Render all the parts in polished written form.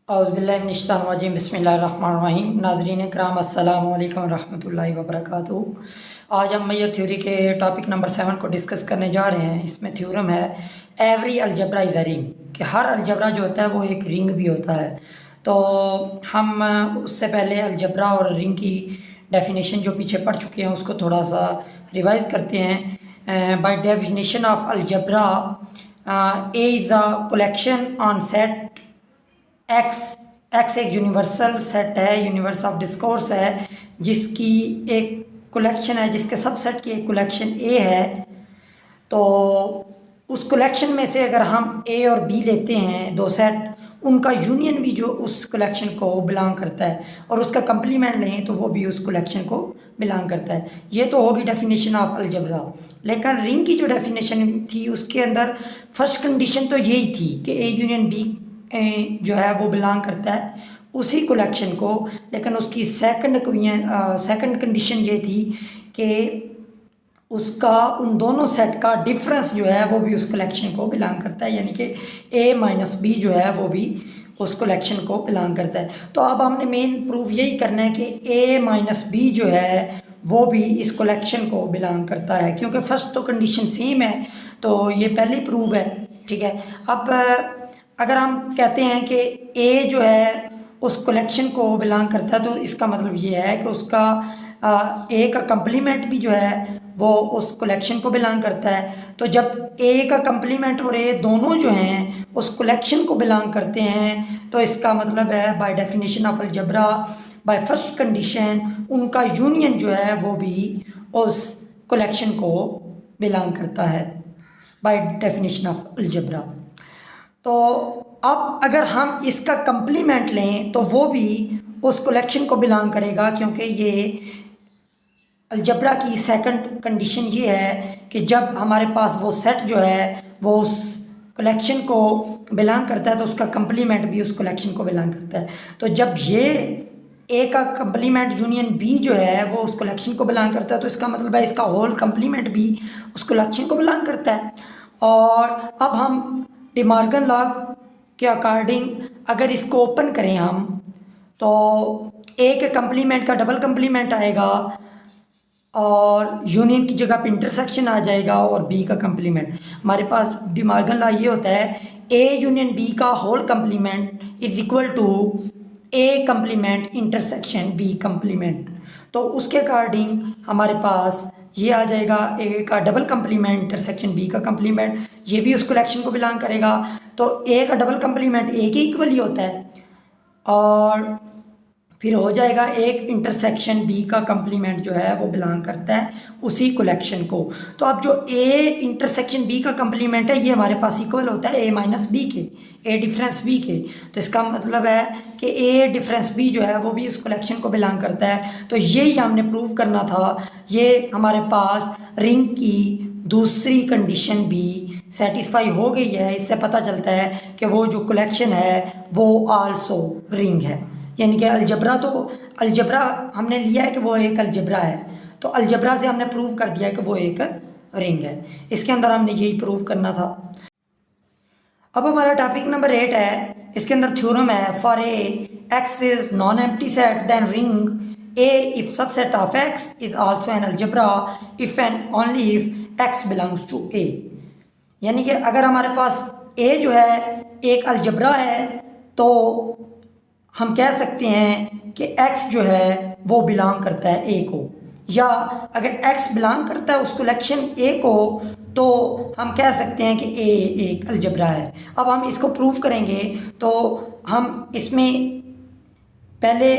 औज़ुबिल्लाहिमिनश्शैतानिर्रजीम बिस्मिल्लाहिर्रहमानिर्रहीम। नाज़रीन किराम अस्सलामु अलैकुम रहमतुल्लाहि व बरकातुहू। आज हम मेयर थ्योरी के टॉपिक नंबर 7 को डिस्कस करने जा रहे हैं। इसमें थ्योरम है every algebra is a ring, कि हर अलजबरा जो होता है वो एक रिंग भी होता है। तो हम उससे पहले अलजबरा और रिंग की डेफिनेशन जो पीछे पढ़ चुके हैं उसको थोड़ा सा रिवाइज करते हैं। Bye definition of algebra, A is the collection on set x एक यूनिवर्सल सेट है, यूनिवर्स ऑफ डिस्कोर्स है, जिसकी एक कलेक्शन है, जिसके सबसेट की एक कलेक्शन ए है। तो उस कलेक्शन में से अगर हम ए और बी लेते हैं, दो सेट, उनका यूनियन भी जो उस कलेक्शन को बिलोंग करता है, और उसका कंप्लीमेंट लें तो वो भी उस कलेक्शन को बिलोंग करता है। ये तो होगी डेफिनेशन ऑफ अलजबरा। लेकिन रिंग की जो डेफिनेशन थी उसके अंदर फर्स्ट कंडीशन तो यही थी कि ए यूनियन बी जो है वो बिलोंग करता है उसी कलेक्शन को। लेकिन उसकी सेकंड कंडीशन ये थी कि उसका उन दोनों सेट का डिफरेंस जो है वो भी उस कलेक्शन को बिलोंग करता है, यानी कि ए माइनस बी जो है वो भी उस कलेक्शन को बिलोंग करता है। तो अब हमने मेन प्रूफ यही करना है कि ए माइनस बी जो है वो भी इस कलेक्शन को बिलोंग करता है, क्योंकि फर्स्ट तो कंडीशन सेम है, तो ये पहले प्रूव है। ठीक है। अब अगर हम कहते हैं कि ए जो है उस कलेक्शन को बिलोंग करता है, तो इसका मतलब ये है कि उसका ए का कंप्लीमेंट भी जो है वो उस कलेक्शन को बिलोंग करता है। तो जब ए का कंप्लीमेंट और ए दोनों जो हैं उस कलेक्शन को बिलोंग करते हैं, तो इसका मतलब है bye definition of algebra, by first condition, उनका यूनियन जो है वो भी उस कलेक्शन को बिलोंग करता है बाय डेफिनेशन ऑफ अलजबरा। तो अब अगर हम इसका कंप्लीमेंट लें तो वो भी उस कलेक्शन को बिलोंग करेगा, क्योंकि ये अलजबरा की सेकंड कंडीशन ये है कि जब हमारे पास वो सेट जो है वो उस कलेक्शन को बिलोंग करता है तो उसका कंप्लीमेंट भी उस कलेक्शन को बिलोंग करता है। तो जब ये ए का कंप्लीमेंट यूनियन बी जो है वो उस कलेक्शन को बिलोंग करता है, तो इसका मतलब है इसका होल कंप्लीमेंट भी उस कलेक्शन को बिलोंग करता है। और अब हम डिमॉर्गन लॉ के अकॉर्डिंग अगर इसको ओपन करें हम, तो ए के कंप्लीमेंट का डबल कंप्लीमेंट आएगा और यूनियन की जगह पे इंटरसेक्शन आ जाएगा, और बी का कंप्लीमेंट। हमारे पास डिमॉर्गन लॉ ये होता है ए यूनियन बी का whole complement is equal to A complement intersection B complement. तो उसके अकॉर्डिंग हमारे पास ये आ जाएगा ए का डबल कंप्लीमेंट इंटरसेक्शन बी का कंप्लीमेंट, ये भी उस कलेक्शन को बिलोंग करेगा। तो ए का डबल कंप्लीमेंट ए के इक्वल ही होता है, और फिर हो जाएगा एक इंटरसेक्शन बी का कंप्लीमेंट जो है वो बिलोंग करता है उसी कलेक्शन को। तो अब जो ए इंटरसेक्शन बी का कंप्लीमेंट है ये हमारे पास इक्वल होता है ए माइनस बी के, ए डिफरेंस बी के। तो इसका मतलब है कि ए डिफरेंस बी जो है वो भी उस कलेक्शन को बिलोंग करता है। तो यही हमने प्रूव करना था। ये हमारे पास रिंग की दूसरी कंडीशन भी सेटिस्फाई हो गई है। इससे पता चलता है कि वो जो कलेक्शन है वो आल्सो रिंग है, यानी कि अलजबरा हमने लिया है कि वो एक अलजबरा है, तो अलजबरा से हमने प्रूव कर दिया कि वो एक रिंग है। इसके अंदर हमने यही प्रूव करना था। अब हमारा टॉपिक नंबर 8 है। इसके अंदर थ्योरम है for A X is non empty set then ring A if subset of X is also an algebra if and only if X belongs to A. यानी कि अगर हमारे पास ए जो है एक अलजबरा है तो हम कह सकते हैं कि x जो है वो बिलोंग करता है a को, या अगर x बिलोंग करता है उस कलेक्शन a को तो हम कह सकते हैं कि a एक अलजबरा है। अब हम इसको प्रूव करेंगे, तो हम इसमें पहले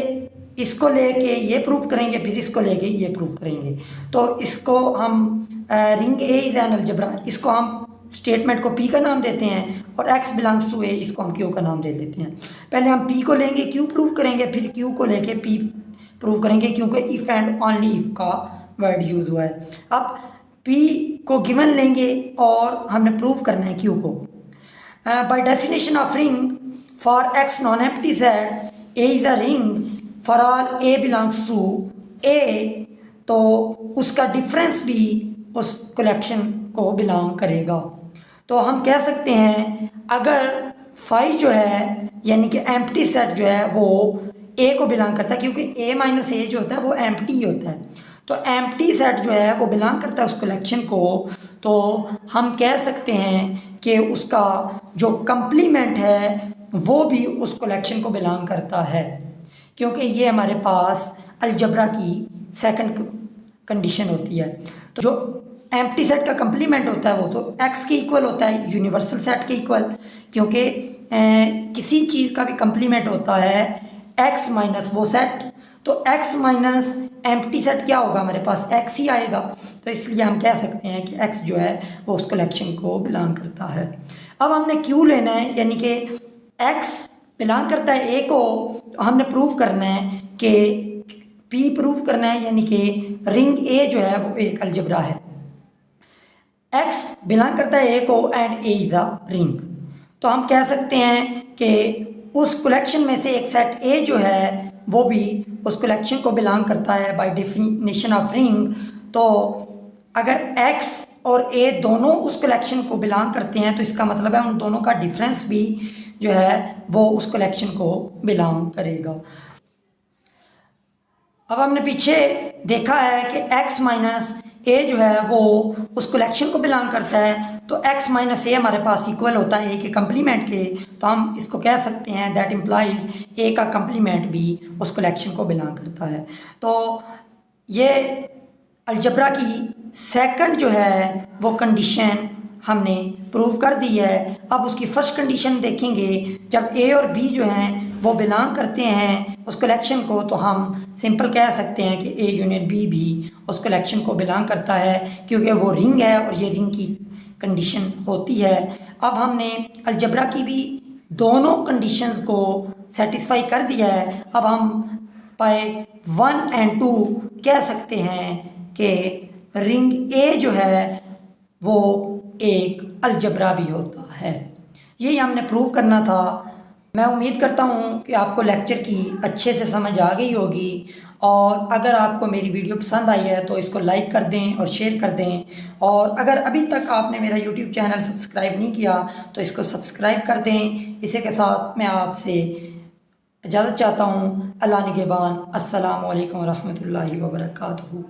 इसको लेके ये प्रूव करेंगे, फिर इसको लेके ये प्रूव करेंगे। तो इसको हम ring A is an algebra, इसको हम स्टेटमेंट को P का नाम देते हैं, और X बिलोंग्स टू A इसको हम Q का नाम दे देते हैं। पहले हम P को लेंगे, Q प्रूव करेंगे, फिर Q को लेके P प्रूव करेंगे, क्योंकि इफ़ एंड ओनली इफ़ का वर्ड यूज़ हुआ है। अब P को गिवन लेंगे और हमने प्रूव करना है Q को। By definition of ring for X non empty set A is the ring for all A belongs to A, तो उसका डिफरेंस भी उस कलेक्शन को बिलोंग करेगा। तो हम कह सकते हैं अगर फाई जो है यानी कि एम्प्टी सेट जो है वो ए को बिलोंग करता है, क्योंकि ए माइनस ए जो होता है वो एम्प्टी होता है। तो एम्प्टी सेट जो है वो बिलोंग करता है उस कलेक्शन को, तो हम कह सकते हैं कि उसका जो कंप्लीमेंट है वो भी उस कलेक्शन को बिलोंग करता है, क्योंकि ये हमारे पास अलजबरा की सेकंड कंडीशन होती है। तो जो एम्प्टी सेट का कंप्लीमेंट होता है वो तो एक्स के इक्वल होता है, यूनिवर्सल सेट के इक्वल, क्योंकि किसी चीज़ का भी कंप्लीमेंट होता है एक्स माइनस वो सेट, तो एक्स माइनस एम्प्टी सेट क्या होगा, हमारे पास एक्स ही आएगा। तो इसलिए हम कह सकते हैं कि एक्स जो है वो उस कलेक्शन को बिलोंग करता है। अब हमने क्यू लेना है, यानी कि एक्स बिलोंग करता है ए को, तो हमने प्रूव करना है कि पी प्रूव करना है, यानी कि रिंग ए जो है वो एक अलजबरा है। एक्स बिलोंग करता है ए को and A is the ring, तो हम कह सकते हैं कि उस कलेक्शन में से एक सेट ए जो है वो भी उस कलेक्शन को बिलोंग करता है बाय डेफिनेशन ऑफ रिंग। तो अगर एक्स और ए दोनों उस कलेक्शन को बिलोंग करते हैं तो इसका मतलब है उन दोनों का डिफरेंस भी जो है वो उस कलेक्शन को बिलोंग करेगा। अब हमने पीछे देखा है कि x माइनस ए जो है वो उस कलेक्शन को बिलोंग करता है, तो x माइनस ए हमारे पास इक्वल होता है ए के कंप्लीमेंट के, तो हम इसको कह सकते हैं दैट इम्प्लाइज ए का कंप्लीमेंट भी उस कलेक्शन को बिलोंग करता है। तो ये अलजबरा की सेकंड जो है वो कंडीशन हमने प्रूव कर दी है। अब उसकी फर्स्ट कंडीशन देखेंगे, जब ए और बी जो हैं वो बिलोंग करते हैं उस कलेक्शन को, तो हम सिंपल कह सकते हैं कि ए यूनियन बी भी उस कलेक्शन को बिलोंग करता है, क्योंकि वो रिंग है और ये रिंग की कंडीशन होती है। अब हमने अलजबरा की भी दोनों कंडीशंस को सेटिस्फाई कर दिया है। अब हम बाय 1 और 2 कह सकते हैं कि रिंग ए जो है वो एक अलजबरा भी होता है। यही हमने प्रूव करना था। मैं उम्मीद करता हूँ कि आपको लेक्चर की अच्छे से समझ आ गई होगी, और अगर आपको मेरी वीडियो पसंद आई है तो इसको लाइक कर दें और शेयर कर दें, और अगर अभी तक आपने मेरा यूट्यूब चैनल सब्सक्राइब नहीं किया तो इसको सब्सक्राइब कर दें। इसी के साथ मैं आपसे इजाज़त चाहता हूँ। अल्लाह निगहबान। अस्सलामु अलैकुम रहमतुल्लाहि व बरकातहू।